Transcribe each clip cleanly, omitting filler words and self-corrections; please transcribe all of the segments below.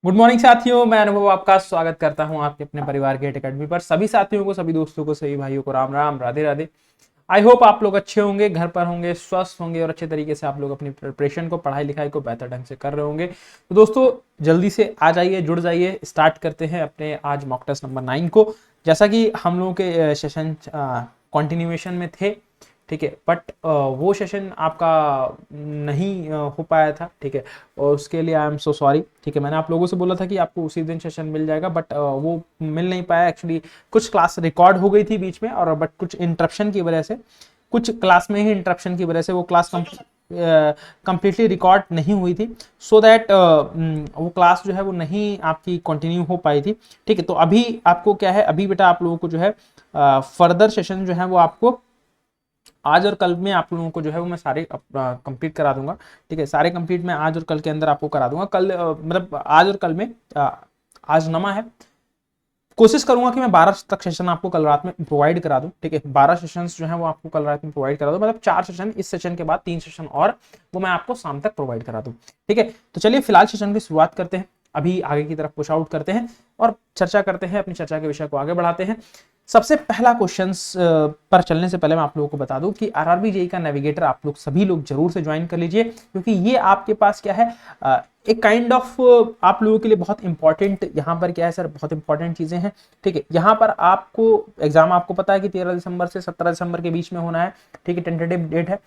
Good morning साथियों, मैं अनुभव आपका स्वागत करता हूं आपके अपने परिवार गेट एकेडमी पर। सभी साथियों को, सभी दोस्तों को, सभी भाइयों को राम राम, राधे राधे। आई होप आप लोग अच्छे होंगे, घर पर होंगे, स्वस्थ होंगे और अच्छे तरीके से आप लोग अपनी प्रिपरेशन को, पढ़ाई लिखाई को बेहतर ढंग से कर रहे होंगे। तो दोस्तों जल्दी से आ जाइए, जुड़ जाइए। स्टार्ट करते हैं अपने आज मॉक टेस्ट नंबर 9 को। जैसा कि हम लोगों के सेशन कंटिन्यूएशन में थे, ठीक है, बट वो सेशन आपका नहीं हो पाया था, ठीक है, और उसके लिए आई एम सो सॉरी। ठीक है, मैंने आप लोगों से बोला था कि आपको उसी दिन सेशन मिल जाएगा, बट वो मिल नहीं पाया एक्चुअली। कुछ क्लास रिकॉर्ड हो गई थी बीच में, और बट कुछ इंटरप्शन की वजह से, कुछ क्लास में ही इंटरप्शन की वजह से वो क्लास कंप्लीटली रिकॉर्ड नहीं हुई थी। सो दैट वो क्लास जो है वो नहीं आपकी कंटिन्यू हो पाई थी। ठीक है, तो अभी आपको क्या है, अभी बेटा आप लोगों को जो है फर्दर सेशन जो है वो आपको आज और कल में आप लोगों को जो है वो मैं सारे कंप्लीट करा दूंगा। ठीक है, सारे कंप्लीट मैं आज और कल के अंदर आपको करा दूंगा। कल मतलब आज और कल में आज नमा है, कोशिश करूंगा कि मैं 12 तक सेशन आपको कल रात में प्रोवाइड करा दूं। ठीक है, 12 सेशंस जो है वो आपको कल रात में प्रोवाइड करा दूं, मतलब 4 सेशन, इस सेशन के बाद 3 सेशन और वो मैं आपको शाम तक प्रोवाइड करा दूं। ठीक है, तो चलिए फिलहाल सेशन की शुरुआत करते हैं। अभी आगे की तरफ पुश आउट करते हैं और चर्चा करते हैं, अपनी चर्चा के विषय को आगे बढ़ाते हैं। सबसे पहला क्वेश्चन पर चलने से पहले मैं आप लोगों को बता दूं कि आरआरबी जेईई का नेविगेटर आप लोग सभी लोग जरूर से ज्वाइन कर लीजिए, क्योंकि ये आपके पास क्या है, एक काइंड ऑफ आप लोगों के लिए बहुत इंपॉर्टेंट, यहाँ पर क्या है सर, बहुत इंपॉर्टेंट चीजें हैं। ठीक है, यहाँ पर आपको एग्जाम, आपको पता है कि 13 दिसंबर से 17 दिसंबर के बीच में होना है। ठीक है, टेंटेटिव डेट है।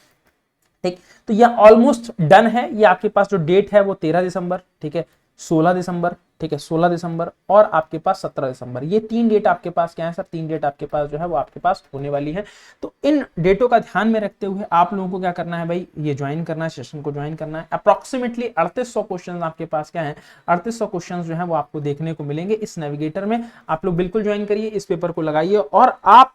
ठीक, तो यह ऑलमोस्ट डन है। ये आपके पास जो डेट है वो 13 दिसंबर, ठीक है, 16 दिसंबर, ठीक है, 16 दिसंबर और आपके पास 17 दिसंबर, ये 3 डेट आपके पास क्या है सर, 3 डेट आपके पास जो है वो आपके पास होने वाली है। तो इन डेटों का ध्यान में रखते हुए आप लोगों को क्या करना है भाई, ये ज्वाइन करना है, सेशन को ज्वाइन करना है। अप्रोक्सीमेटली 3800 क्वेश्चन आपके पास क्या है, 3800 क्वेश्चन जो है वो आपको देखने को मिलेंगे इस नेविगेटर में। आप लोग बिल्कुल ज्वाइन करिए, इस पेपर को लगाइए और आप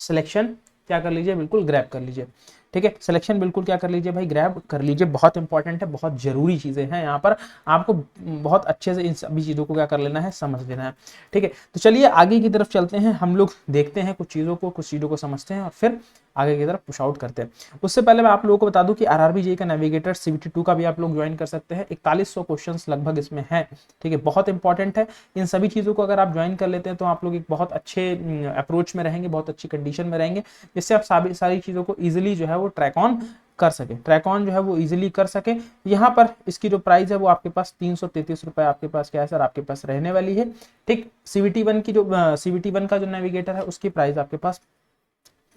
सिलेक्शन क्या कर लीजिए, बिल्कुल ग्रैब कर लीजिए। ठीक है, सिलेक्शन बिल्कुल क्या कर लीजिए भाई, ग्रैब कर लीजिए। बहुत इंपॉर्टेंट है, बहुत जरूरी चीजें हैं यहाँ पर, आपको बहुत अच्छे से इन सभी चीजों को क्या कर लेना है, समझ लेना है। ठीक है, तो चलिए आगे की तरफ चलते हैं, हम लोग देखते हैं कुछ चीजों को समझते हैं और फिर आगे की तरफ पुश आउट करते हैं। उससे पहले मैं आप लोगों को बता दूं कि आरआरबी जेईई का नेविगेटर सीबीटी 2 का भी आप लोग ज्वाइन कर सकते हैं। 4100 क्वेश्चन लगभग इसमें है। ठीक है, बहुत इंपॉर्टेंट है। इन सभी चीजों को अगर आप ज्वाइन कर लेते हैं तो आप लोग एक बहुत अच्छे अप्रोच में रहेंगे, बहुत अच्छी कंडीशन में रहेंगे, जिससे आप सारी चीजों को इजिली जो है वो ट्रैक ऑन कर सके, ट्रैक ऑन जो है वो इजीली कर सके। यहाँ पर इसकी जो प्राइस है वो आपके पास 333 रुपए आपके पास क्या है सर, आपके पास रहने वाली है। ठीक, सीबीटी वन का जो नेविगेटर है उसकी प्राइस आपके पास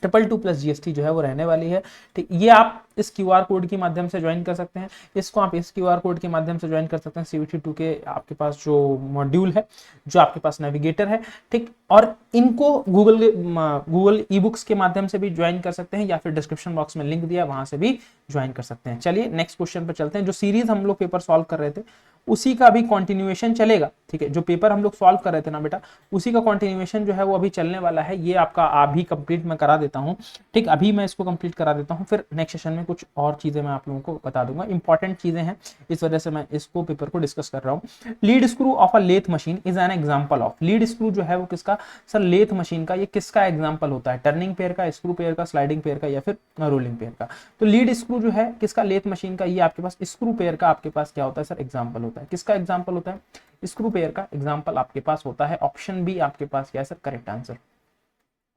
222 प्लस जीएसटी जो है वो रहने वाली है। ठीक, ये आप इस क्यूआर कोड के माध्यम से ज्वाइन कर सकते हैं, इसको आप इस क्यूआर कोड के माध्यम से ज्वाइन कर सकते हैं। सीबीटी 2 के आपके पास जो मॉड्यूल है, जो आपके पास नेविगेटर है, ठीक, और इनको गूगल ई बुक्स के माध्यम से भी ज्वाइन कर सकते हैं, या फिर डिस्क्रिप्शन बॉक्स में लिंक दिया वहां से भी ज्वाइन कर सकते हैं। चलिए नेक्स्ट क्वेश्चन पर चलते हैं। जो सीरीज हम लोग पेपर सॉल्व कर रहे थे उसी का भी कंटिन्यूएशन चलेगा। ठीक है, जो पेपर हम लोग सॉल्व कर रहे थे ना बेटा, उसी का कंटिन्यूएशन जो है वो अभी चलने वाला है। ये आपका अभी कंप्लीट मैं करा देता हूँ। ठीक, अभी मैं इसको कंप्लीट करा देता हूँ, फिर नेक्स्ट सेशन में कुछ और चीजें मैं आप लोगों को बता दूंगा। इंपॉर्टेंट चीजें हैं, इस वजह से मैं इसको पेपर को डिस्कस कर रहा हूँ। Lead screw of a lathe machine is an example of. Lead screw जो है वो किसका सर, लेथ मशीन का। ये किसका एग्जाम्पल होता है, टर्निंग पेयर का, स्क्रू पेयर का, स्लाइडिंग पेयर का, या फिर रोलिंग पेयर का। तो लीड स्क्रू जो है किसका, लेथ मशीन का, ये आपके पास स्क्रू पेयर का आपके पास क्या होता है सर, एग्जाम्पल होता है। किसका एग्जाम्पल होता है, स्क्रू पेयर का एग्जाम्पल आपके पास होता है। ऑप्शन बी आपके पास क्या है सर, करेक्ट आंसर।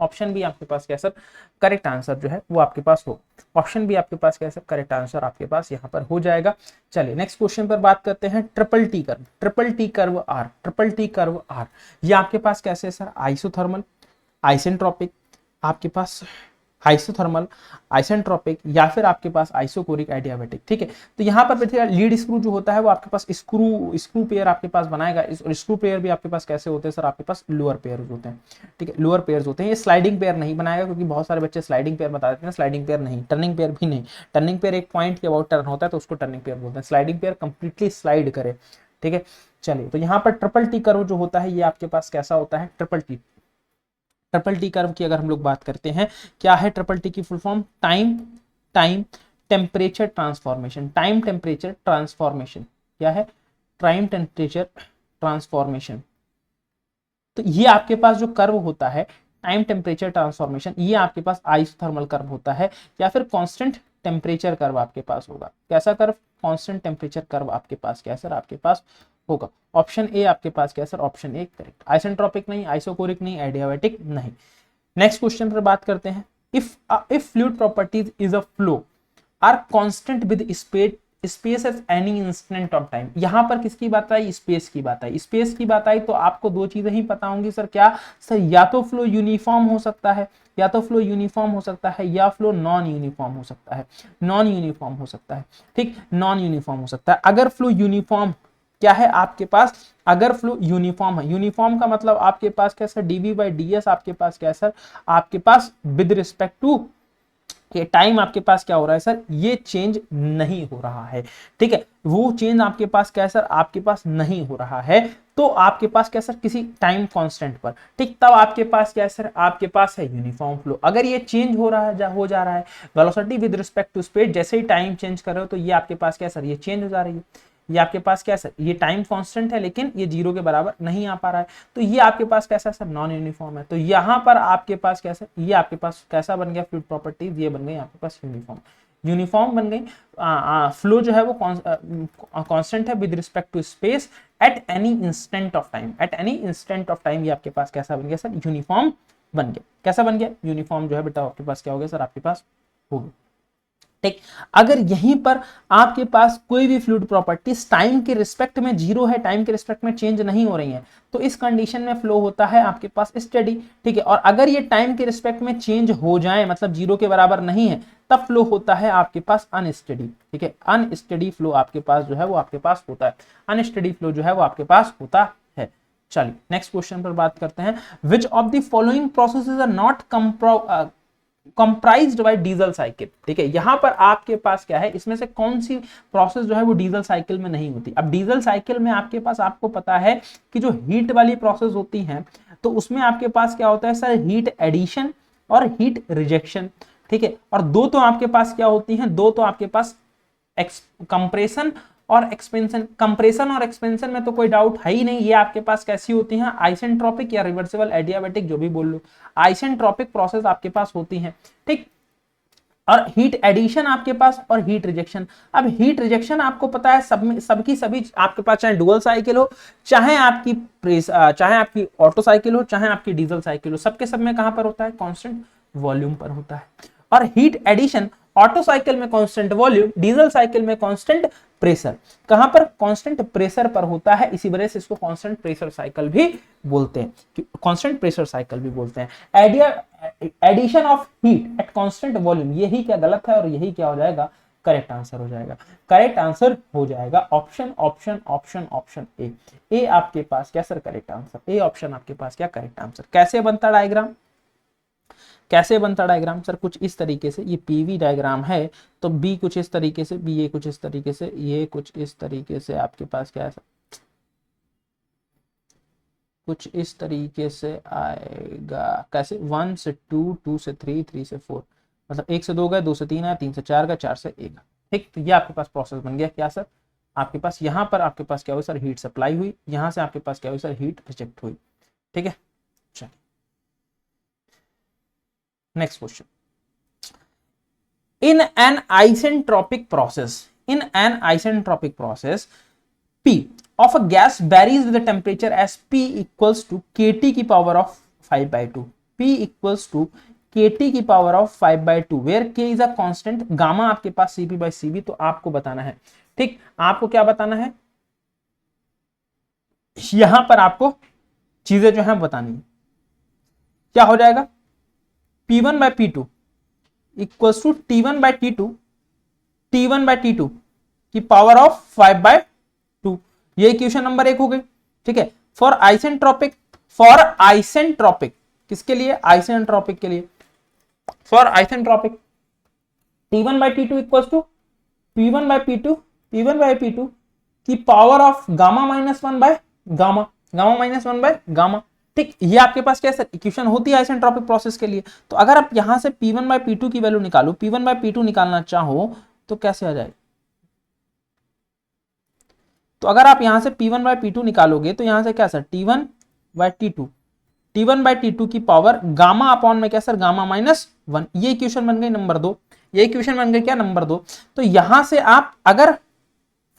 ऑप्शन बी आपके पास क्या सर, करेक्ट आंसर जो है वो आपके पास हो। ऑप्शन बी आपके पास क्या सर, करेक्ट आंसर आपके पास यहाँ पर हो जाएगा। चलिए नेक्स्ट क्वेश्चन पर बात करते हैं। Triple T curve, triple T curve are, triple T curve are, ये आपके पास कैसे है सर, आइसोथर्मल, आइसेंट्रोपिक, आपके पास आइसोथर्मल, आइसेंट्रोपिक, या फिर आपके पास आइसोकोरिक एडियाबेटिक। ठीक है, तो यहाँ पर देखिएगा लीड स्क्रू जो होता है वो आपके पास स्क्रू पेयर आपके पास बनाएगा। और स्क्रू पेयर भी आपके पास कैसे होते हैं सर, आपके पास लोअर पेयर होते हैं। ठीक है, लोअर पेयर होते हैं। ये स्लाइडिंग पेयर नहीं बनाएगा, क्योंकि बहुत सारे बच्चे स्लाइडिंग पेयर बता देते हैं, स्लाइडिंग पेयर नहीं, टर्निंग पेयर भी नहीं। टर्निंग पेयर एक पॉइंट के अबाउट टर्न होता है तो उसको टर्निंग पेयर बोलते हैं। स्लाइडिंग पेयर कंप्लीटली स्लाइड करे। ठीक है, चलिए तो यहाँ पर ट्रिपल टी कर्व जो होता है ये आपके पास कैसा होता है, triple T. Triple T curve की अगर हम लोग बात करते हैं, क्या है ट्रिपल टी की full form, time time temperature transformation. Time temperature transformation क्या है, टाइम टेम्परेचर ट्रांसफॉर्मेशन। तो ये आपके पास जो कर्व होता है, टाइम टेम्परेचर ट्रांसफॉर्मेशन, ये आपके पास आइसोथर्मल कर्व होता है, या फिर कांस्टेंट टेम्परेचर कर्व आपके पास होगा। कैसा कर्व, कांस्टेंट टेम्परेचर कर्व आपके पास क्या है सर, आपके पास होगा। ऑप्शन ए आपके पास क्या है सर, ऑप्शन ए करेक्ट। आइसेंट्रोपिक नहीं, आइसोकोरिक नहीं, एडियाबैटिक नहीं। नेक्स्ट क्वेश्चन पर बात करते हैं। If fluid properties is a flow are constant with space at any instant of time. यहां पर किसकी बात आई, स्पेस की बात आई। स्पेस की बात आई तो आपको दो चीजें ही पता होंगी सर, क्या सर, या तो फ्लो यूनिफॉर्म हो सकता है, या तो फ्लो यूनिफॉर्म हो सकता है, या फ्लो नॉन यूनिफॉर्म हो सकता है। नॉन यूनिफॉर्म हो सकता है, ठीक, नॉन यूनिफॉर्म हो सकता है। अगर फ्लो यूनिफॉर्म क्या है आपके पास, अगर फ्लो यूनिफॉर्म है, यूनिफॉर्म का मतलब आपके पास क्या सर, डीवी बाई डी एस आपके पास क्या है सर, आपके पास विद रिस्पेक्ट टू ये टाइम आपके पास क्या हो रहा है सर, ये चेंज नहीं हो रहा है, ठीक है, वो चेंज आपके पास क्या है सर, आपके पास नहीं हो रहा है। तो आपके पास क्या सर, किसी टाइम कांस्टेंट पर, ठीक, तब आपके पास क्या है सर, आपके पास है यूनिफॉर्म फ्लो। अगर ये चेंज हो रहा है, हो जा रहा है velocity with respect to space, जैसे ही टाइम चेंज कर रहे हो तो ये आपके पास क्या है सर, ये चेंज हो जा रही है। ये आपके पास क्या है सर, ये टाइम कांस्टेंट है लेकिन ये जीरो के बराबर नहीं आ पा रहा है, तो ये आपके पास कैसा सर, नॉन यूनिफॉर्म है। तो यहां पर आपके पास कैसा, ये आपके पास कैसा बन गया फ्लूइड प्रॉपर्टीज, ये बन गई आपके पास यूनिफॉर्म, यूनिफॉर्म बन गई। फ्लो जो है वो कांस्टेंट है with respect to space at any instant of time, at any instant of time. ये आपके पास कैसा बन गया सर, यूनिफॉर्म बन गया। कैसा बन गया, यूनिफॉर्म जो है बेटा आपके पास क्या हो गया सर, आपके पास होगा, ठीक। अगर यहीं पर आपके पास कोई भी फ्लूइड प्रॉपर्टीज टाइम के रिस्पेक्ट में जीरो है, टाइम के रिस्पेक्ट में चेंज नहीं हो रही है, तो इस कंडीशन में फ्लो होता है आपके पास स्टेडी, ठीक है। और अगर ये टाइम के रिस्पेक्ट में चेंज हो जाए, मतलब जीरो के बराबर नहीं है, तब फ्लो होता है आपके पास अनस्टेडी, ठीक है। अनस्टेडी फ्लो आपके पास जो है वो आपके पास होता है, अनस्टेडी फ्लो जो है वो आपके पास होता है। चलिए नेक्स्ट क्वेश्चन पर बात करते हैं। Which of the following processes are not comprised by diesel cycle, ठीक है। यहां पर आपके पास क्या है, इसमें से कौन सी प्रोसेस जो है वो डीजल साइकिल में नहीं होती। अब डीजल साइकिल में आपके पास, आपको पता है कि जो हीट वाली प्रोसेस होती है, तो उसमें आपके पास क्या होता है सर, हीट एडिशन और हीट रिजेक्शन, ठीक है। और दो तो आपके पास क्या होती हैं, दो तो आपके पास कंप्रेशन और एक्सपेंशन। कंप्रेशन और एक्सपेंशन में तो कोई डाउट है ही नहीं, ये आपके पास कैसी होती हैं, आइसेंट्रोपिक या रिवर्सिबल एडियाबैटिक, जो भी बोल लो, आइसेंट्रोपिक प्रोसेस आपके पास होती हैं, ठीक। और हीट एडिशन आपके पास और हीट रिजेक्शन। अब हीट रिजेक्शन आपको पता है सब में, सबकी सभी आपके पास, चाहे डुअल साइकिल हो, चाहे आपकी ऑटो साइकिल हो, चाहे आपकी डीजल साइकिल हो, सबके सब में कहां पर होता है, कांस्टेंट वॉल्यूम पर होता है। और हीट एडिशन ऑटो साइकिल में कांस्टेंट वॉल्यूम, डीजल साइकिल में कांस्टेंट प्रेशर। कहां पर, कांस्टेंट प्रेशर पर होता है, इसी वजह से इसको कांस्टेंट प्रेशर साइकिल भी बोलते हैं, कांस्टेंट प्रेशर साइकिल भी बोलते हैं। Addition of heat at constant volume, यही क्या गलत है और यही क्या हो जाएगा, करेक्ट आंसर हो जाएगा। करेक्ट आंसर हो जाएगा option option option option A. A आपके पास क्या sir, correct answer. A option आपके पास क्या, करेक्ट आंसर। कैसे बनता डायग्राम, कैसे बनता डायग्राम सर, कुछ इस तरीके से, ये पीवी डायग्राम है, तो बी कुछ इस तरीके से, बी ये कुछ इस तरीके से, ये कुछ इस तरीके से आपके पास क्या है सर, कुछ इस तरीके से आएगा। कैसे, 1 से 2, 2 से 3, 3 से 4, मतलब 1 से 2 गए, 2 से 3 आया, 3 से 4 गए, 4 से 1, ठीक। तो ये आपके पास प्रोसेस बन गया क्या सर, आपके पास यहाँ पर आपके पास क्या हुई सर, हीट सप्लाई हुई, यहाँ से आपके पास क्या हुई सर, हीट रिजेक्ट हुई, ठीक है। चलिए next question. in an isentropic process, in an isentropic process, P of a gas varies with the temperature as P equals to kT की power of 5/2, P equals to kT की power of 5/2 where K is a constant, gamma आपके पास CP/CV, तो आपको बताना है, ठीक, आपको क्या बताना है, यहां पर आपको चीजें जो है बतानी है। क्या हो जाएगा, P1/P2 equals to T1/T2, T1/T2 की पावर ऑफ 5/2, ये इक्वेशन नंबर 1 हो गई, ठीक है। फॉर आइसेंट्रोपिक, फॉर आइसेंट्रोपिक, किसके लिए, आइसेंट्रोपिक के लिए, for isentropic T1/T2 equals to P1/P2 की power of gamma minus 1 by gamma, gamma minus 1 by gamma, ठीक। ये आपके पास क्या है, इक्वेशन होती है आइसेंट्रोपिक प्रोसेस के लिए। तो अगर आप यहां से P1/P2 की वैल्यू निकालो, P1/P2 निकालना चाहो तो कैसे आ जाएगा, तो अगर आप यहां से P1/P2 निकालोगे तो यहां से क्या सर, T1/T2 की पावर गामा अपॉन में क्या सर, गामा माइनस 1, ये इक्वेशन बन गई नंबर 2, ये इक्वेशन बन गई क्या, नंबर 2। तो यहां से आप अगर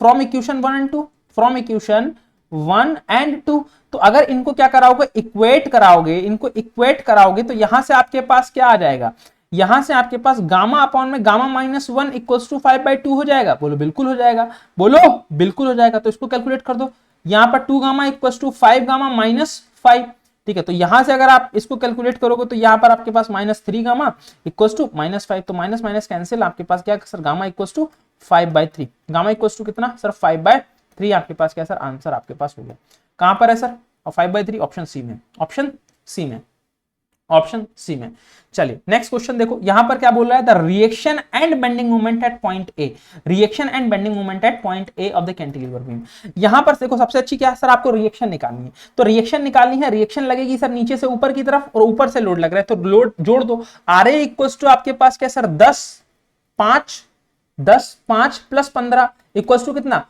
from equation 1 and 2, from equation 1 and 2। तो अगर इनको क्या कराओगे, इक्वेट कराओगे, इनको इक्वेट कराओगे तो यहां से आपके पास क्या आ जाएगा, यहां से आपके पास गामा अपॉन में गामा माइनस 1 इक्वल्स टू 5/2 हो जाएगा। बोलो बिल्कुल हो जाएगा, बोलो बिल्कुल हो जाएगा। तो इसको कैलकुलेट कर दो, यहां पर 2 gamma equals to 5 gamma minus 5। ठीक है, तो यहां से अगर आप इसको कैलकुलेट करोगे तो यहां पर आपके पास -3 गामा इक्वल्स टू -5। तो माइनस माइनस कैंसिल, आपके पास क्या सर, gamma equals to 5/3। Gamma equals to कितना सर, 5/3 आपके पास क्या सर, आंसर आपके पास हो गया। कहां पर है सर, और 5/3 ऑप्शन सी में, ऑप्शन सी में, ऑप्शन सी में। चलिए नेक्स्ट क्वेश्चन देखो, यहां पर क्या बोल रहा है, the reaction and bending moment at point A, reaction and bending moment at point A of the cantilever beam. यहां पर देखो सबसे अच्छी क्या है सर, आपको रिएक्शन निकालनी है। तो रिएक्शन निकालनी है, रिएक्शन लगेगी सर नीचे से ऊपर की तरफ और ऊपर से लोड लग रहा है, तो लोड जोड़ दो। आर ए इक्वल्स टू आपके पास क्या सर, 10 5 प्लस 15 इक्वल्स टू कितना,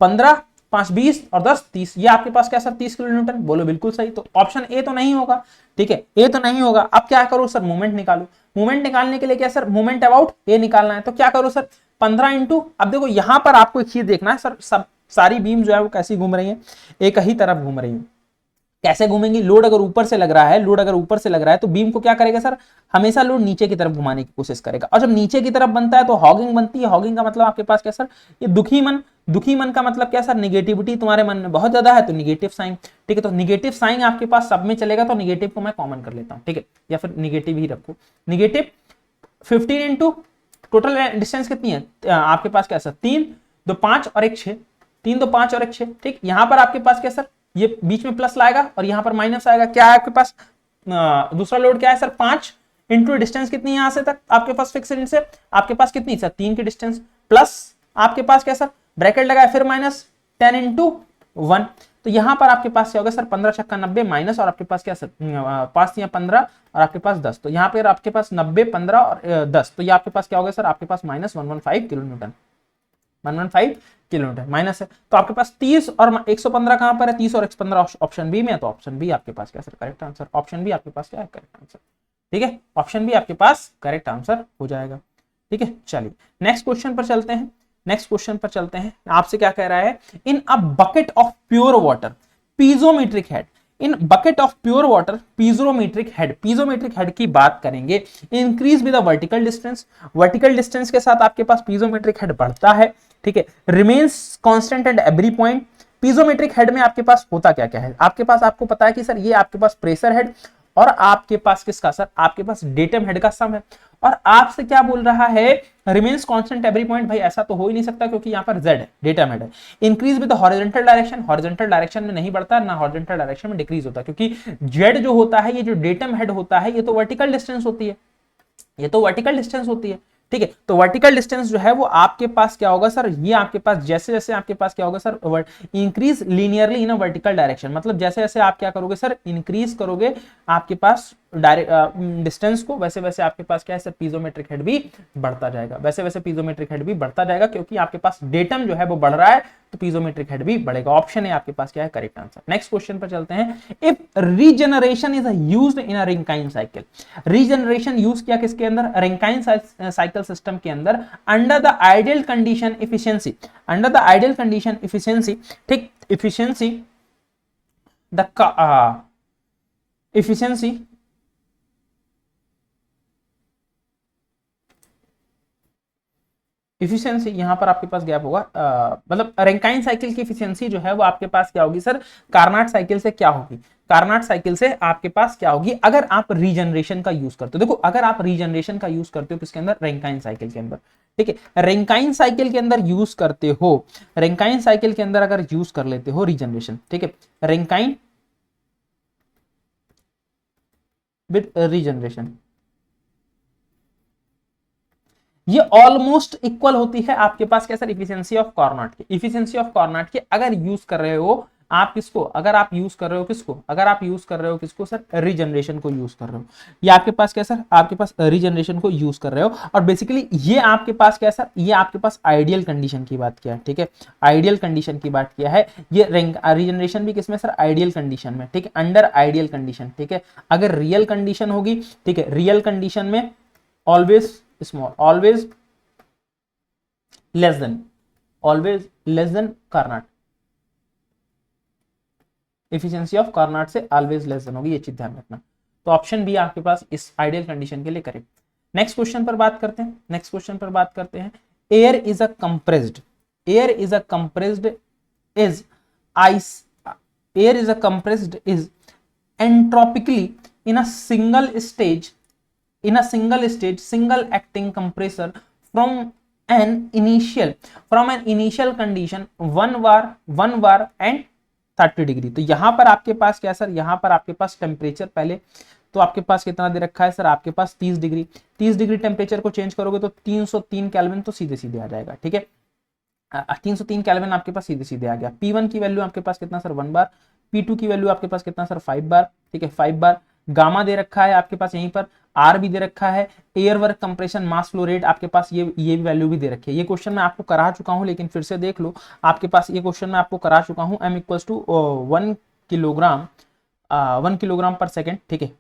15 5 20 और 10 30, ये आपके पास क्या सर 30 किलो न्यूटन। बोलो बिल्कुल सही। तो ऑप्शन ए तो नहीं होगा, ठीक है, ए तो नहीं होगा। अब क्या करो सर, मोमेंट निकालो। मोमेंट निकालने के लिए क्या सर, मोमेंट अबाउट ए निकालना है। तो क्या करो सर, 15 इंटू, अब देखो यहां पर आपको एक चीज देखना है सर, सब सारी बीम जो है वो कैसी घूम रही है, एक ही तरफ घूम रही है। कैसे घूमेंगी, लोड अगर ऊपर से लग रहा है, लोड अगर ऊपर से लग रहा है तो बीम को क्या करेगा सर, हमेशा लोड नीचे की तरफ घुमाने की कोशिश करेगा। और जब नीचे की तरफ बनता है तो हॉगिंग बनती है। हॉगिंग का मतलब आपके पास क्या सर, ये दुखी मन। दुखी मन का मतलब क्या सर, निगेटिविटी तुम्हारे मन में बहुत ज्यादा है तो निगेटिव साइन। ठीक है, तो निगेटिव साइन आपके पास सब में चलेगा, तो निगेटिव को मैं कॉमन कर लेता हूं, ठीक है, या फिर निगेटिव ही रखो। निगेटिव 15 इंटू टोटल डिस्टेंस कितनी है आपके पास क्या सर, 3 2 5 और 1 6, 3 2 5 और 1 6। ठीक, यहां पर आपके पास क्या सर, ये बीच में प्लस लाएगा और यहां पर माइनस आएगा। क्या है आपके पास, दूसरा लोड क्या है सर, 5 इंटू डिस्टेंस कितनी है यहां से तक आपके पास फिक्स से, आपके पास कितनी सर, 3 की डिस्टेंस, प्लस आपके पास क्या सर, ब्रैकेट लगाया फिर माइनस 10 इंटू 1। तो यहां पर आपके पास क्या होगा सर, 15 छक्का 90 माइनस, और आपके पास क्या सर, 5 या 15 और आपके पास 10। तो यहां पर आपके पास 90 15 और 10, तो ये आपके पास क्या होगा सर, आपके पास -115 किलो न्यूटन, 115 किलोमीटर माइनस है। तो आपके पास 30 और 115 कहां पर है, 30 और 115 ऑप्शन बी में है। तो ऑप्शन बी आपके पास क्या sir, correct answer. Option B आपके पास क्या है, करेक्ट आंसर। ठीक है, ऑप्शन बी आपके पास करेक्ट आंसर हो जाएगा। ठीक है, चलिए नेक्स्ट क्वेश्चन पर चलते हैं। नेक्स्ट क्वेश्चन पर चलते हैं, आपसे क्या कह रहा है, in a bucket of pure water piezometric head, in bucket of pure water piezometric head, piezometric head की बात करेंगे, increase with the vertical distance, vertical distance के साथ आपके पास पीजोमेट्रिक हेड बढ़ता है। ठीक है, remains constant at every point. पीजोमेट्रिक head में आपके पास होता क्या क्या है, आपके पास आपको पता है कि सर ये आपके पास प्रेशर हेड और आपके पास किसका सर, आपके पास डेटम हेड का सम है। और आपसे क्या बोल रहा है, रिमेन्स कांस्टेंट एवरी पॉइंट। भाई ऐसा तो हो ही नहीं सकता क्योंकि यहाँ पर z है, डेटम हेड है। Increase with horizontal direction, horizontal direction में नहीं बढ़ता ना हॉरिजॉन्टल डायरेक्शन में डिक्रीज होता, क्योंकि z जो होता है, ये जो डेटम हेड होता है, ये तो वर्टिकल डिस्टेंस होती है, ये तो वर्टिकल डिस्टेंस होती है। ठीक है, तो वर्टिकल डिस्टेंस जो है वो आपके पास क्या होगा सर, ये आपके पास जैसे जैसे आपके पास क्या होगा sir, increase linearly in a vertical direction, मतलब जैसे जैसे आप क्या करोगे सर, इंक्रीज करोगे आपके पास डिस्टेंस को, वैसे वैसे आपके पास क्या है सर, पीजोमेट्रिक हेड भी बढ़ता जाएगा, वैसे वैसे पीजोमेट्रिक हेड भी बढ़ता जाएगा, क्योंकि आपके पास डेटम जो है वो बढ़ रहा है तो पीजोमेट्रिक हेड भी बढ़ेगा। ऑप्शन है आपके पास क्या है, करेक्ट आंसर। नेक्स्ट क्वेश्चन पर चलते हैं, if regeneration is used in a Rankine cycle, regeneration use किया किसके अंदर, रिंकाइन साइकिल सिस्टम के अंदर, under the ideal condition efficiency, under the ideal condition efficiency. ठीक, एफिशिएंसी द एफिशिएंसी इफिशियंसी, यहां पर आपके पास गैप होगा, मतलब रैंकाइन साइकिल की इफिशियंसी जो है वो आपके पास क्या होगी सर, कार्नाट साइकिल से क्या होगी, कार्नाट साइकिल से आपके पास क्या होगी अगर आप रीजनरेशन का यूज करते हो। देखो अगर आप रीजनरेशन का यूज करते हो किसके अंदर, रैंकाइन साइकिल के अंदर। ठीक है, रैंकाइन साइकिल के अंदर यूज करते हो, रैंकाइन साइकिल के अंदर अगर यूज कर लेते हो रीजनरेशन, ठीक है, रैंकाइन विद रीजनरेशन, ये ऑलमोस्ट इक्वल होती है आपके पास क्या सर, इफिशियंसी ऑफ कार्नाट की, इफिशियंसी ऑफ कार्नाट की अगर यूज कर रहे हो आप किसको, अगर आप यूज कर रहे हो किसको, अगर आप यूज कर रहे हो किसको सर, रीजनरेशन को यूज कर रहे हो। ये आपके पास क्या सर, आपके पास रीजनरेशन को यूज कर रहे हो, और बेसिकली ये आपके पास क्या सर, ये आपके पास आइडियल कंडीशन की बात किया है। ठीक है, आइडियल कंडीशन की बात किया है, ये रीजनरेशन भी किसमें सर, आइडियल कंडीशन में। ठीक है, अंडर आइडियल कंडीशन। ठीक है, अगर रियल कंडीशन होगी, ठीक है, रियल कंडीशन में always small, always less than, always less than Carnot, efficiency of Carnot से ऑलवेज लेस देन होगी, ये चीज ध्यान रखना। तो ऑप्शन बी आपके पास इस आइडियल कंडीशन के लिए करेक्ट। नेक्स्ट क्वेश्चन पर बात करते हैं, नेक्स्ट क्वेश्चन पर बात करते हैं। Air is a compressed, air is a compressed is ice, air is a compressed is entropically in a single stage, in a single stage single acting compressor from an initial condition 1 bar and 30 degree. तो यहां पर आपके पास क्या sir, यहां पर आपके पास temperature पहले तो आपके पास कितना दे रखा है सर, आपके पास 30 डिग्री, 30 डिग्री टेम्परेचर को चेंज करोगे तो 303 केल्विन तो सीधे सीधे आ जाएगा, ठीक है। 303 केल्विन आपके पास सीधे सीधे आ गया। P1 की वैल्यू आपके पास कितना सर, 1 बार। P2 की वैल्यू आपके पास कितना सर, 5 बार, ठीक है, 5 बार। गामा दे रखा है आपके पास यहीं पर, आर भी दे रखा है, air work compression mass flow rate आपके पास ये वैल्यू भी दे रखी है। ये क्वेश्चन मैं आपको करा चुका हूं, लेकिन फिर से देख लो, आपके पास ये क्वेश्चन मैं आपको करा चुका हूं। m equals to 1 kilogram 1 kilogram per second, ठीक है,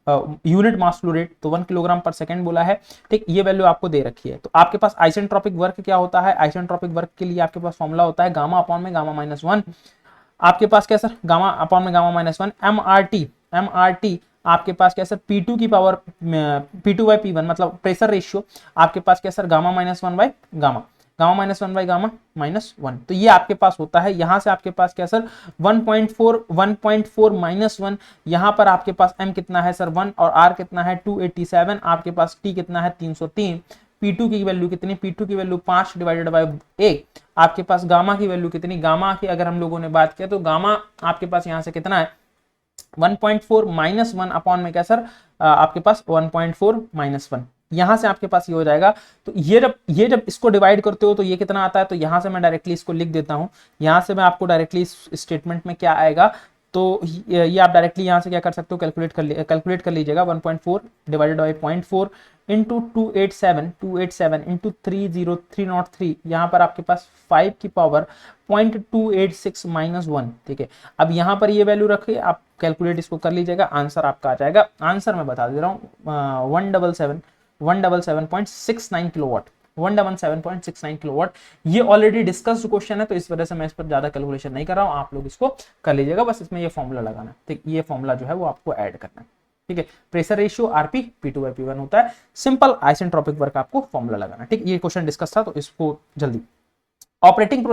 यूनिट मास फ्लो रेट, तो 1 किलोग्राम पर सेकंड बोला है, ठीक। ये वैल्यू आपको दे रखी है। तो आपके पास आइसेंट्रोपिक वर्क क्या होता है, आइसेंट्रोपिक वर्क के लिए आपके पास फॉर्मूला होता है गामा अपॉन में गामा माइनस 1। आपके पास क्या सर, गामा अपॉन में गामा माइनस 1। एमआरटी आपके पास क्या सर, P2 की पावर P2 बाई P1 मतलब प्रेशर रेशियो आपके पास क्या सर, gamma minus 1 by gamma, gamma minus 1 by gamma minus 1। तो ये आपके पास होता है। यहां से आपके पास क्या सर, 1.4 माइनस 1, यहां पर आपके पास m कितना है सर 1 और r कितना है 287, आपके पास t कितना है 303। P2 की वैल्यू कितनी, P2 की वैल्यू 5 डिवाइडेड बाई 1। आपके पास गामा की वैल्यू कितनी, गामा की अगर हम लोगों ने बात किया तो गामा आपके पास यहां से कितना है 1.4 माइनस 1 अपॉन में क्या सर, आपके पास 1.4 माइनस 1, यहां से आपके पास ये हो जाएगा। तो ये जब इसको डिवाइड करते हो तो ये कितना आता है, तो यहां से मैं डायरेक्टली इसको लिख देता हूं। यहां से मैं आपको डायरेक्टली इस स्टेटमेंट में क्या आएगा, तो ये आप डायरेक्टली यहां से क्या कर सकते हो, कैलकुलेट कर लीजिएगा। 1.4 डिवाइडेड बाई 0.4 इंटू 287 इंटू 30303, यहाँ पर आपके पास 5 की पावर 0.286 माइनस 1, ठीक है। अब यहाँ पर ये वैल्यू रखिए, आप कैलकुलेट इसको कर लीजिएगा, आंसर आपका आ जाएगा। आंसर मैं बता दे रहा हूँ 177.69 किलोवाट, 177.69 किलोवाट। ये ऑलरेडी डिस्कस्ड क्वेश्चन है, तो इस वजह से मैं इस पर ज्यादा कैलकुलेशन नहीं कर रहा हूँ, आप लोग इसको कर लीजिएगा। बस इसमें ये फॉर्मूला लगाना है, ठीक, ये फॉर्मूला जो है वो आपको ऐड करना है, ठीक है। Pressure ratio RP P2 by P1 होता है। सिंपल आइसेंट्रोपिक वर्क आपको फॉर्मूला लगाना है, ठीक। ये क्वेश्चन डिस्कस था, तो इसको जल्दी। Operating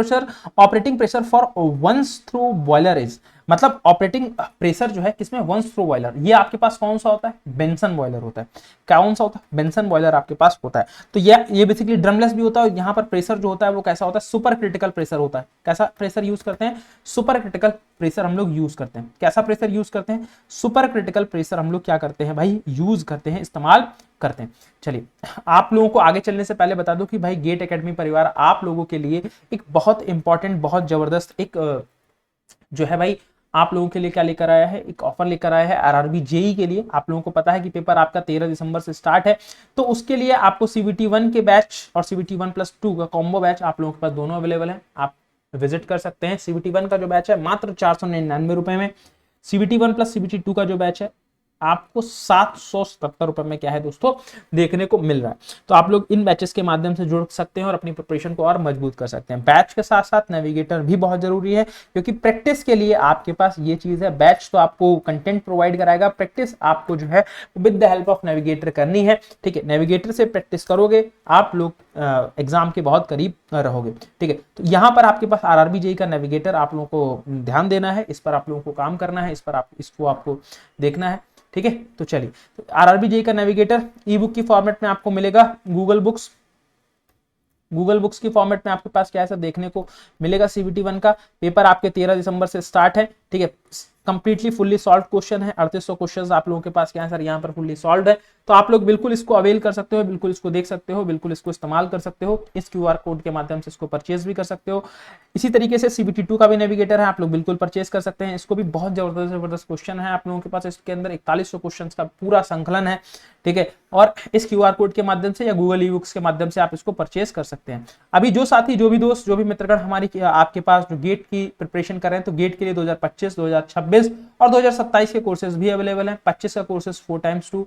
pressure for once through boiler is, मतलब ऑपरेटिंग प्रेशर जो है किसमें, वंस थ्रू बॉयलर, ये आपके पास कौन सा होता है, बेंसन बॉयलर होता है। कौन सा होता है, बेंसन बॉयलर आपके पास होता है। तो ये बेसिकली ड्रमलेस भी होता है। यहाँ पर प्रेशर जो होता है वो कैसा होता है, सुपर क्रिटिकल प्रेशर होता है। कैसा प्रेशर यूज करते हैं, सुपर क्रिटिकल प्रेशर हम लोग यूज करते हैं। कैसा प्रेशर यूज करते हैं, सुपर क्रिटिकल प्रेशर हम लोग क्या करते हैं भाई, यूज करते हैं, इस्तेमाल करते हैं। चलिए, आप लोगों को आगे चलने से पहले बता दूं कि भाई गेट एकेडमी परिवार आप लोगों के लिए एक बहुत इंपॉर्टेंट, बहुत जबरदस्त एक जो है भाई आप लोगों के लिए क्या लेकर आया है, एक ऑफर लेकर आया है आरआरबी जेई के लिए। आप लोगों को पता है कि पेपर आपका 13 दिसंबर से स्टार्ट है, तो उसके लिए आपको CBT 1 के बैच और CBT 1+2 का कॉम्बो बैच आप लोगों के पास दोनों अवेलेबल है, आप विजिट कर सकते हैं। CBT 1 का जो बैच है मात्र 499 रुपए में, CBT 1 प्लस CBT 2 का जो बैच है आपको 777 रुपए में क्या है दोस्तों देखने को मिल रहा है। तो आप लोग इन बैचेस के माध्यम से जुड़ सकते हैं और अपनी प्रिपरेशन को और मजबूत कर सकते हैं। बैच के साथ साथ नेविगेटर भी बहुत जरूरी है, क्योंकि प्रैक्टिस के लिए आपके पास ये चीज है। बैच तो आपको कंटेंट प्रोवाइड कराएगा, प्रैक्टिस आपको जो है with the help of navigator करनी है, ठीक है। नेविगेटर से प्रैक्टिस करोगे आप लोग एग्जाम के बहुत करीब रहोगे, ठीक है। तो यहाँ पर आपके पास आरआरबी जेई का नेविगेटर आप लोगों को ध्यान देना है, इस पर आप लोगों को काम करना है, इस पर इसको आपको देखना है, ठीक है। तो चलिए, तो आरआरबी जेई का नेविगेटर ई बुक की फॉर्मेट में आपको मिलेगा, गूगल बुक्स की फॉर्मेट में आपके पास क्या है सर देखने को मिलेगा। CBT 1 का पेपर आपके 13 दिसंबर से स्टार्ट है, ठीक है। कंप्लीटली फुल्ली सॉल्व क्वेश्चन है, 3800 क्वेश्चंस आप लोगों के पास क्या है सर यहाँ पर फुल्ली सॉल्व है। तो आप लोग बिल्कुल इसको अवेल कर सकते हो, बिल्कुल इसको देख सकते हो, बिल्कुल इसको इस्तेमाल कर सकते हो। इस QR कोड के माध्यम से इसको परचेज भी कर सकते हो। इसी तरीके से CBT 2 का भी नेविगेटर है, आप लोग बिल्कुल परचेज कर सकते हैं। इसको भी बहुत जबरदस्त क्वेश्चन है आप लोगों के पास, इसके अंदर 4100 क्वेश्चन का पूरा संकलन है, ठीक है। और इस QR कोड के माध्यम से या गूगल ई बुक्स के माध्यम से आप इसको परचेज कर सकते हैं। अभी जो साथी, जो भी दोस्त, जो भी मित्रगण हमारी आपके पास जो गेट की प्रिपरेशन कर रहे हैं, तो गेट के लिए 2025, 2026 और 2027 के कोर्सेज भी अवेलेबल हैं। 25 का कोर्सेज 4x2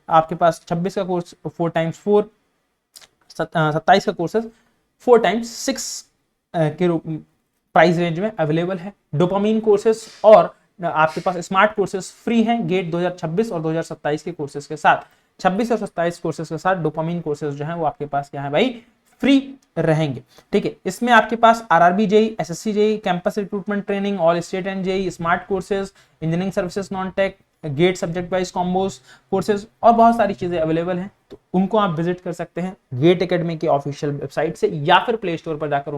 आपके पास, 26 का कोर्स 4x4, 27 का कोर्सेज 4x6 के प्राइस रेंज में अवेलेबल है। डोपामीन कोर्सेज और आपके पास स्मार्ट कोर्सेज फ्री हैं गेट 2026 और 2027 के कोर्सेज के साथ। 26 और 27 कोर्सेज के साथ डोपामिन कोर्सेज जो है वो आपके पास क्या है भाई, फ्री रहेंगे। ठीक है, इसमें आपके पास RRB JE, SSC JE, campus recruitment training, all state and JE, smart courses, engineering services non tech, GATE subject wise combos courses और बहुत सारी चीजें अवेलेबल हैं। तो उनको आप विजिट कर सकते हैं गेट एकेडमी की ऑफिशियल वेबसाइट से, या फिर प्ले स्टोर पर जाकर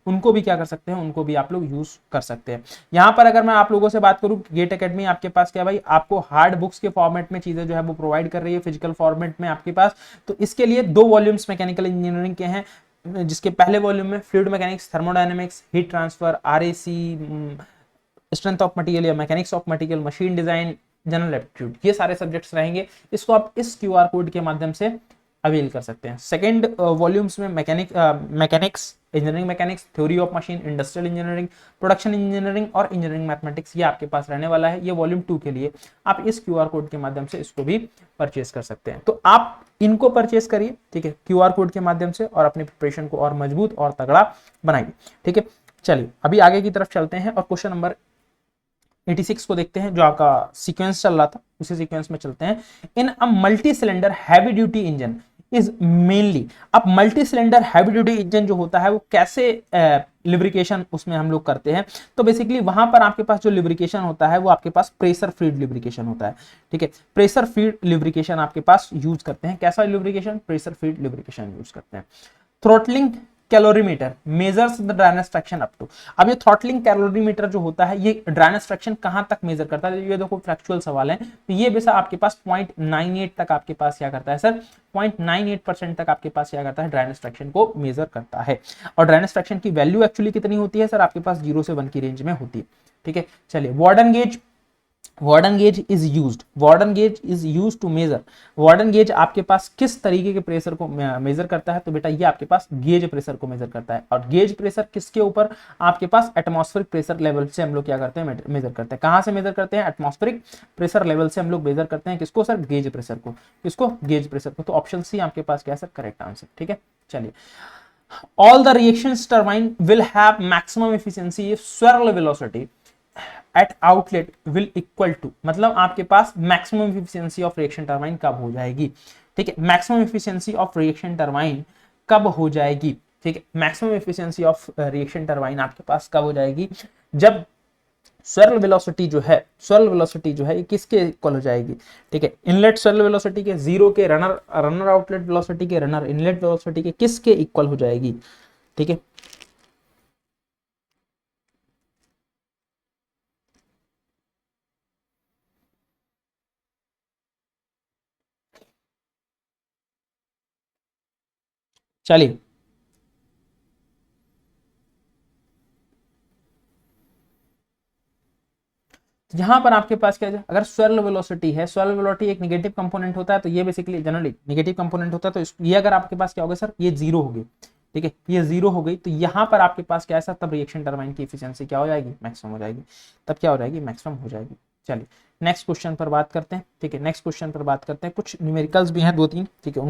उनको भी क्या कर सकते हैं, उनको भी आप लोग यूज कर सकते हैं। यहाँ पर अगर मैं आप लोगों से बात करूँ, गेट एकेडमी आपके पास क्या भाई, आपको हार्ड बुक्स के फॉर्मेट में चीजें जो है वो प्रोवाइड कर रही है, फिजिकल फॉर्मेट में आपके पास। तो इसके लिए 2 वॉल्यूम्स मैकेनिकल इंजीनियरिंग के हैं, जिसके पहले वॉल्यूम में fluid mechanics, thermodynamics, heat transfer, RAC, strength of material या mechanics of material, machine design, general aptitude, ये सारे सब्जेक्ट्स रहेंगे। इसको आप इस क्यूआर कोड के माध्यम से अवेल कर सकते हैं। सेकेंड वॉल्यूम्स में mechanics, engineering mechanics, theory of machine, industrial engineering, production engineering और इंजीनियरिंग मैथमेटिक्स, ये आपके पास रहने वाला है। ये वॉल्यूम 2 के लिए आप इस क्यूआर कोड के माध्यम से इसको भी परचेज कर सकते हैं। तो आप इनको परचेज करिए, ठीक है, क्यूआर कोड के माध्यम से, और अपनी प्रिपरेशन को और मजबूत और तगड़ा बनाइए। ठीक है, चलिए अभी आगे की तरफ चलते हैं और क्वेश्चन नंबर 86 को देखते हैं, जो आपका सीक्वेंस चल रहा था उसी सीक्वेंस में चलते हैं। In a multi cylinder heavy duty engine is mainly, अब multi cylinder heavy duty engine जो होता है वो कैसे लिब्रिकेशन उसमें हम लोग करते हैं। तो बेसिकली वहां पर आपके पास जो लिब्रिकेशन होता है वो आपके पास प्रेशर फीड लिब्रिकेशन होता है। ठीक है, प्रेशर फीड लिब्रिकेशन आपके पास यूज करते हैं। कैसा lubrication, pressure feed lubrication use करते हैं। Throttling calorimeter measures the dryness fraction up to, अब ये थ्रॉटलिंग कैलोरीमीटर जो होता है ये ड्राइनेज फ्रैक्शन कहां तक मेजर करता है। ये देखो फैक्चुअल सवाल है, तो ये वैसा आपके पास 0.98 तक आपके पास क्या करता है सर, 0.98% तक आपके पास क्या करता है, ड्राइनेज फ्रैक्शन को मेजर करता है। और ड्राइनेज फ्रैक्शन की वैल्यू एक्चुअली कितनी होती है सर, आपके पास 0 से 1 की रेंज में होती है। ठीक है, चलिए Bourdon gauge, Bourdon gauge is used, Bourdon gauge is used to measure, Bourdon gauge आपके पास किस तरीके के प्रेशर को मेजर करता है। तो बेटा ये आपके पास गेज प्रेशर को मेजर करता है। और गेज प्रेशर किसके ऊपर, आपके पास एटमॉस्फेरिक प्रेशर लेवल से हम लोग क्या करते हैं, मेजर करते हैं। कहां से मेजर करते हैं, एटमॉस्फेरिक प्रेशर लेवल से हम लोग मेजर करते हैं। किसको सर, गेज प्रेशर को। किसको, गेज प्रेशर को। तो ऑप्शन सी आपके पास क्या है सर, करेक्ट आंसर। ठीक है, चलिए all the reactions turbine will have maximum efficiency if swirl velocity at outlet will equal to, मतलब आपके पास maximum efficiency of reaction turbine कब हो जाएगी। ठीक है, maximum efficiency of reaction turbine कब हो जाएगी। ठीक है, maximum efficiency of reaction turbine आपके पास कब हो जाएगी, जब swirl velocity जो है, swirl velocity जो है ये किसके इक्वल हो जाएगी। ठीक है, इनलेट swirl velocity के, जीरो के, रनर आउटलेट वेलोसिटी के, रनर इनलेट वेलोसिटी के किसके इक्वल हो जाएगी। ठीक है, चलिए यहां पर आपके पास क्या है, अगर स्वेर्ल वेलोसिटी है, स्वेर्ल वेलोसिटी एक नेगेटिव कंपोनेंट होता है, तो ये बेसिकली जनरली नेगेटिव कंपोनेंट होता है। तो ये अगर आपके पास क्या होगा सर, ये जीरो होगी। ठीक है, ये जीरो हो गई, तो यहां पर आपके पास क्या है सर, तब रिएक्शन टरबाइन की एफिशिएंसी क्या हो जाएगी, मैक्सिमम हो जाएगी। तब क्या हो जाएगी, मैक्सिमम हो जाएगी। चलिए नेक्स्ट क्वेश्चन पर बात करते हैं। ठीक है, नेक्स्ट क्वेश्चन पर बात करते हैं। कुछ न्यूमेरिकल्स भी हैं 2-3, ठीक है,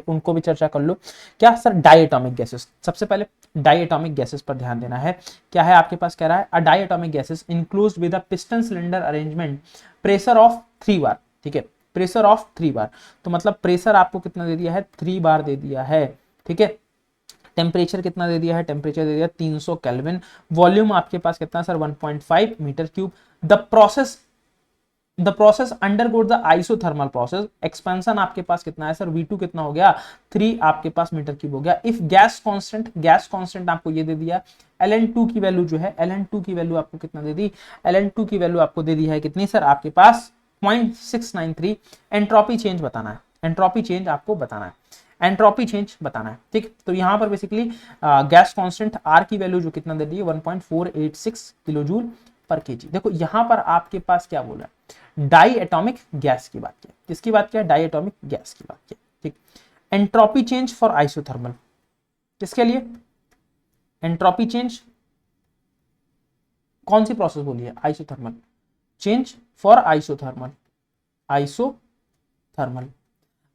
उनको भी चर्चा कर लो। क्या सर, डायएटॉमिक गैसेस, सबसे पहले डायएटॉमिक गैसेस पर ध्यान देना है। क्या है आपके पास, कह रहा है a diatomic gases includes with a piston cylinder arrangement pressure of 3 bar. ठीक है, प्रेशर ऑफ 3 बार, तो मतलब प्रेशर आपको कितना दे दिया है, 3 बार दे दिया है। ठीक है, टेम्परेचर कितना दे दिया है, टेम्परेचर दे दिया 300 केल्विन। वॉल्यूम आपके पास कितना सर, 1.5 metre cube. The process undergo the isothermal process, expansion आपके पास कितना है सर, V2 कितना हो गया, 3 आपके पास मीटर क्यूब हो गया। इफ गैस कांस्टेंट आपको ये दे दिया, Ln2 की वैल्यू जो है, Ln2 की वैल्यू आपको कितना दे दी, Ln2 की वैल्यू आपको दे दी है कितनी सर, आपके पास 0.693। एंट्रोपी चेंज बताना है, एंट्रोपी चेंज आपको बताना है, एंट्रोपी चेंज बताना है। ठीक, तो यहां पर बेसिकली गैस कांस्टेंट R की वैल्यू जो कितना दे दी है, 1.486 किलोजूल पर केजी। देखो यहां पर आपके पास क्या बोला है, डाई एटॉमिक गैस की बात किया, किसकी बात किया, डाई एटॉमिक गैस की बात किया। ठीक, एंट्रोपी चेंज फॉर आइसोथर्मल, किसके लिए, एंट्रोपी चेंज कौन सी प्रोसेस बोली है, isothermal change for isothermal,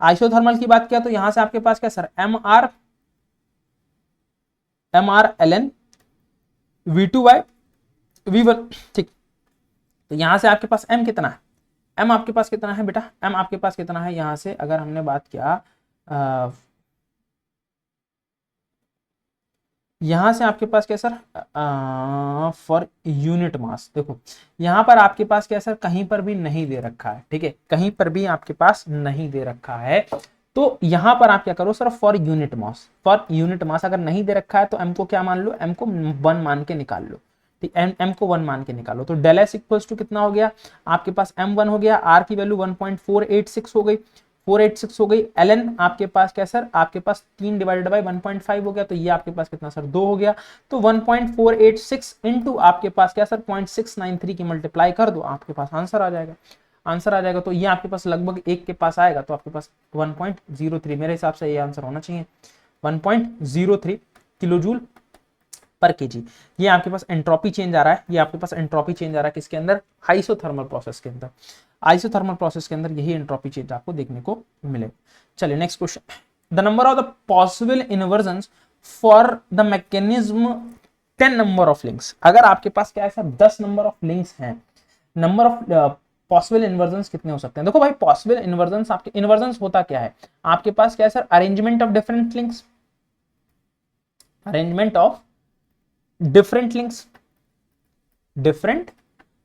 isothermal की बात किया तो यहां से आपके पास क्या सर, M R L N V2 by V1। ठीक, तो यहां से आपके पास m कितना है, m आपके पास कितना है बेटा, m आपके पास कितना है, यहां से अगर हमने बात किया यहां से आपके पास क्या सर, फॉर यूनिट मास, देखो यहां पर आपके पास क्या सर, कहीं पर भी नहीं दे रखा है, ठीक है, कहीं पर भी आपके पास नहीं दे रखा है, तो यहां पर आप क्या करो sir, for unit mass, for unit mass अगर नहीं दे रखा है तो एम को क्या मान लो, एम को 1 मान के निकाल लो, ठीक, एम को 1 मान के निकालो, तो डेल एस इक्वल्स टू कितना हो गया आपके पास, m1 हो गया, r की वैल्यू 1.486 हो गई, 486 हो गई, ln आपके पास क्या सर, आपके पास 3 डिवाइडेड बाई 1.5 हो गया, तो ये आपके पास कितना सर 2 हो गया, तो 1.486 इंटू आपके पास क्या सर 0.693 की मल्टीप्लाई कर दो, आपके पास आंसर आ जाएगा, आंसर आ जाएगा, तो ये आपके पास लगभग 1 के पास आएगा, तो आपके पास 1.03, मेरे हिसाब से ये आंसर होना चाहिए 1.03 किलो जूल पर केजी। ये आपके पास एंट्रोपी चेंज आ रहा है, ये आपके पास एंट्रोपी चेंज आ रहा है किसके अंदर, आइसोथर्मल प्रोसेस के अंदर, आइसोथर्मल प्रोसेस के अंदर यही एंट्रोपी चेंज आपको देखने को मिले। चलिए next question, the number of the possible इन्वर्जन्स for the mechanism 10 number of links, अगर आपके पास क्या है सर 10 नंबर ऑफ लिंक्स हैं, नंबर ऑफ पॉसिबल इन्वर्जन्स कितने हो सकते हैं, देखो भाई पॉसिबल इन्वर्जन्स, आपके इन्वर्जन्स होता क्या है, आपके पास क्या है sir, arrangement of different links, arrangement of different links, different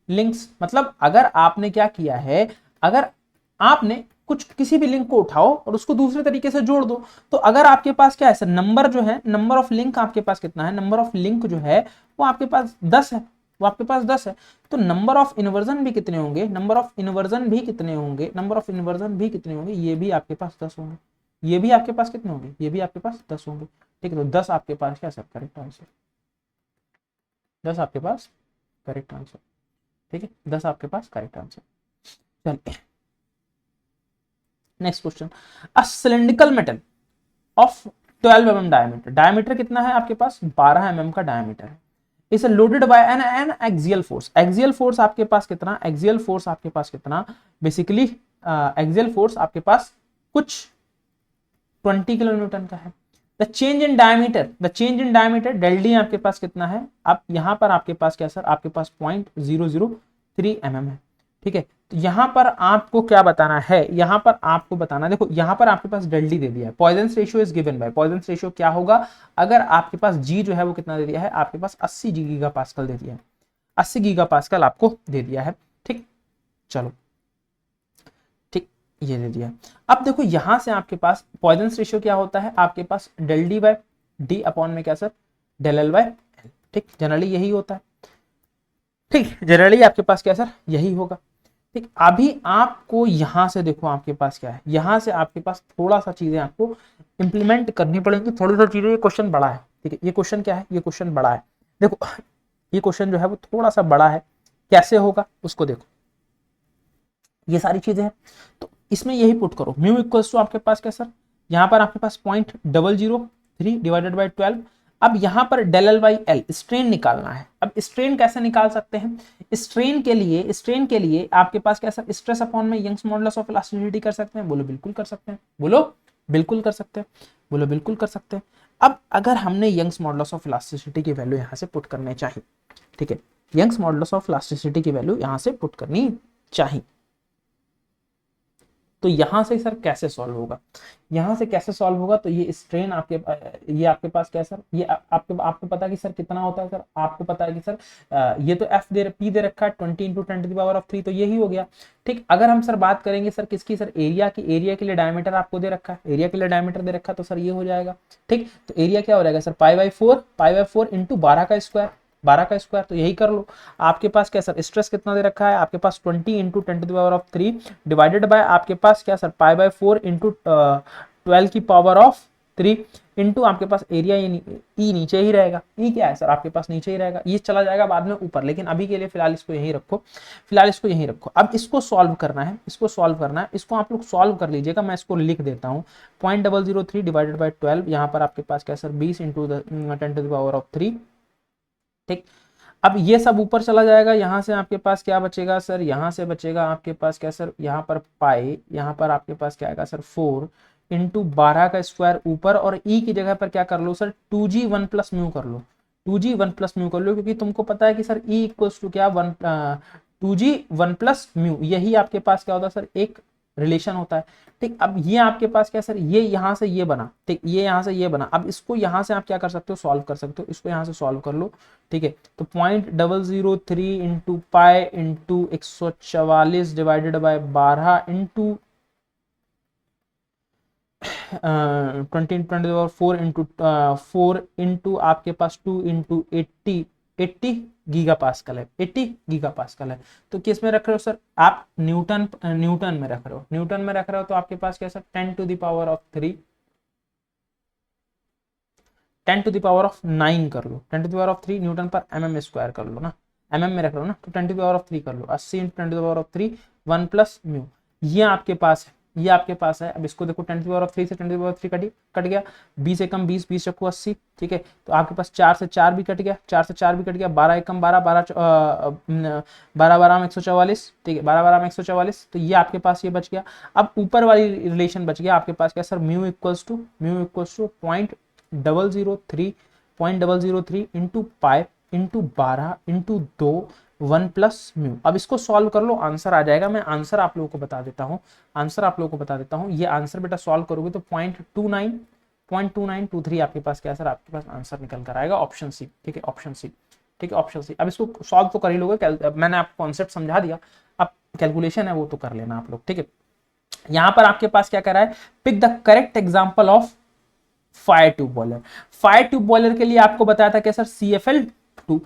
links मतलब अगर आपने क्या किया है, अगर आपने कुछ किसी भी लिंक को उठाओ और उसको दूसरे तरीके से जोड़ दो, तो अगर आपके पास क्या है सर, नंबर जो है, नंबर ऑफ लिंक आपके पास कितना है, नंबर ऑफ लिंक जो है वो आपके पास 10 है, वो आपके पास 10 है, तो नंबर ऑफ इन्वर्जन भी कितने होंगे, नंबर ऑफ इन्वर्जन भी कितने होंगे, नंबर ऑफ इन्वर्जन भी कितने होंगे, ये भी आपके पास 10 होंगे, ये भी आपके पास कितने होंगे, ये भी आपके पास 10 होंगे, ठीक है, तो 10 आपके पास क्या सर करेक्ट आंसर, 10 आपके पास करेक्ट आंसर, ठीक है, 10 आपके पास करेक्ट आंसर। चलिए next question, a cylindrical metal of 12 mm diameter, diameter कितना है आपके पास 12 mm का डायमीटर है, इस loaded by an axial force, axial force आपके पास कितना, एक्सियल फोर्स आपके पास कितना, बेसिकली एक्सियल फोर्स आपके पास कुछ 20 किलो न्यूटन का है, the change in diameter, the change in diameter del D आपके पास कितना है, अब यहां पर आपके पास क्या सर, आपके पास 0.003 mm है, ठीक है, तो यहां पर आपको क्या बताना है, यहां पर आपको बताना, देखो यहां पर आपके पास डेल डी दे दिया है, Poisson ratio is given by, Poisson ratio क्या होगा, अगर आपके पास जी जो है वो कितना दे दिया है, आपके पास 80 गीगा पास्कल दे दिया है, 80 गीगा पास्कल आपको दे दिया है, ठीक, चलो ठीक, ये दे दिया। अब देखो यहां से आपके पास पॉइजन रेशियो क्या होता है, आपके पास del d by d upon में क्या sir, del l by l, ठीक, जनरली यही होता है, ठीक, जनरली आपके पास क्या सर यही होगा, ठीक, अभी आपको यहां से देखो आपके पास क्या है, यहां से आपके पास थोड़ा सा चीजें आपको इंप्लीमेंट करनी पड़ेंगी, थोड़ी सी चीजें, ये क्वेश्चन बड़ा है, ठीक है, ये क्वेश्चन क्या है, ये क्वेश्चन बड़ा है, देखो ये क्वेश्चन जो है वो थोड़ा सा बड़ा है, कैसे होगा उसको देखो, ये सारी चीजें हैं, तो इसमें यही पुट करो, म्यू इक्वल्स टू आपके पास क्या सर, यहां पर आपके पास 0.003 डिवाइडेड बाई 12, अब यहां पर del L by L strain निकालना है, अब स्ट्रेन कैसे निकाल सकते हैं, स्ट्रेन के लिए आपके पास क्या सर, स्ट्रेस अपॉन में यंग्स मॉडुलस ऑफ इलास्टिसिटी कर सकते हैं, बोलो बिल्कुल कर सकते हैं, बोलो बिल्कुल कर सकते हैं, बोलो बिल्कुल कर सकते हैं। अब अगर हमने यंग्स मॉडुलस ऑफ इलास्टिसिटी की वैल्यू यहां से पुट करने चाहिए, ठीक है, यंग्स मॉडुलस ऑफ इलास्टिसिटी की वैल्यू यहां से पुट करनी चाहिए, तो यहां से सर कैसे सॉल्व होगा, यहां से कैसे सॉल्व होगा, तो ये स्ट्रेन आपके, ये आपके पास क्या है सर, ये आपको पता है कि सर कितना होता है सर, आपको पता है कि सर ये तो एफ पी दे रखा है 20 इंटू 10⁻3, तो यही हो गया, ठीक, अगर हम सर बात करेंगे सर किसकी, सर एरिया की, एरिया के लिए डायमीटर आपको दे रखा है, एरिया के लिए डायमीटर दे रखा है, तो सर ये हो जाएगा, ठीक, तो एरिया क्या हो जाएगा सर पाई4 इंटू 12 का स्क्वायर, 12 का स्क्वायर, तो यही कर लो, आपके पास क्या सर स्ट्रेस कितना दे रखा है, आपके पास 20 इंटू 10⁻3 डिवाइडेड बाय आपके पास क्या सर पाई4 इंटू 12 की पावर ऑफ 3 इंटू आपके पास एरिया, ई नीचे ही रहेगा, ई क्या है सर आपके पास नीचे ही रहेगा, ये चला जाएगा बाद में ऊपर, लेकिन अभी के लिए फिलहाल इसको यहीं रखो, फिलहाल इसको यहीं रखो। अब इसको सॉल्व करना है, इसको सॉल्व करना है, इसको आप लोग सॉल्व कर लीजिएगा, मैं इसको लिख देता हूँ 0.003 डिवाइडेड बाई 12, यहाँ पर आपके पास क्या सर 20 इंटू 10⁻3, ठीक, अब ये सब ऊपर चला जाएगा, यहां से आपके पास क्या बचेगा सर, यहां से बचेगा आपके पास क्या सर, यहाँ पर पाई, यहाँ पर आपके पास क्या आएगा सर 4 इंटू 12 का स्क्वायर ऊपर, और ई की जगह पर क्या कर लो सर 2g 1 प्लस म्यू कर लो, 2g 1 प्लस म्यू कर लो, क्योंकि तुमको पता है कि सर ई इक्वल्स टू क्या 2g1 + म्यू, यही आपके पास क्या होता है सर, एक रिलेशन होता है। ठीक, अब ये आपके पास क्या सर, ये यहां से ये बना, ठीक, ये यहां से ये बना। अब इसको यहां से आप क्या कर सकते हो, सॉल्व कर सकते हो, इसको यहां से सॉल्व कर लो। ठीक है, तो 0.003 into pi into 144 divided by 12 into 20 into 4 into आपके पास 2 इंटू 80 गीगा पास्कल है, 80 गीगा पास्कल है। तो किस में रख रहे हो सर, आप न्यूटन में रख रहे हो, न्यूटन में रख रहे हो, तो आपके पास क्या सर 10⁻³ कर लो, 10⁻³ न्यूटन पर mm स्क्वायर कर लो ना, mm में रख रहे हो ना, तो 10⁻³ कर लो, 80 × 10⁻³ 1 + म्यू, ये आपके पास है, ये आपके पास है। अब इसको देखो 10⁻³ से 10⁻³ कट गया, 20 एकम 20, 20 चक्कू 80, ठीक है, तो आपके पास 4 से 4 भी कट गया, 4 से 4 भी कट गया, 12 एकम 12, 12 12 में 144, ठीक है, 12 12 में 144, तो ये आपके पास ये बच गया। अब ऊपर वाली रिलेशन बच गया आपके पास क्या सर, mu equals to 0.003 into pi into 12 into 2 1 + mu. अब इसको सॉल्व कर लो, आंसर आ जाएगा। मैं आंसर आप लोगों को बता देता हूँ, ये आंसर बेटा सॉल्व करोगे तो 0.2923 आपके पास क्या सर, आपके पास आंसर निकल कर आएगा, ऑप्शन सी। ठीक है, ऑप्शन सी, ठीक है, ऑप्शन सी। अब इसको सॉल्व तो कर ही लोगे, मैंने आपको कॉन्सेप्ट समझा दिया, अब कैलकुलेशन है वो तो कर लेना आप लोग। ठीक है, यहां पर आपके पास क्या कर रहा है, pick the correct example of fire tube boiler. Fire tube boiler के लिए आपको बताया था क्या सर, CFL2,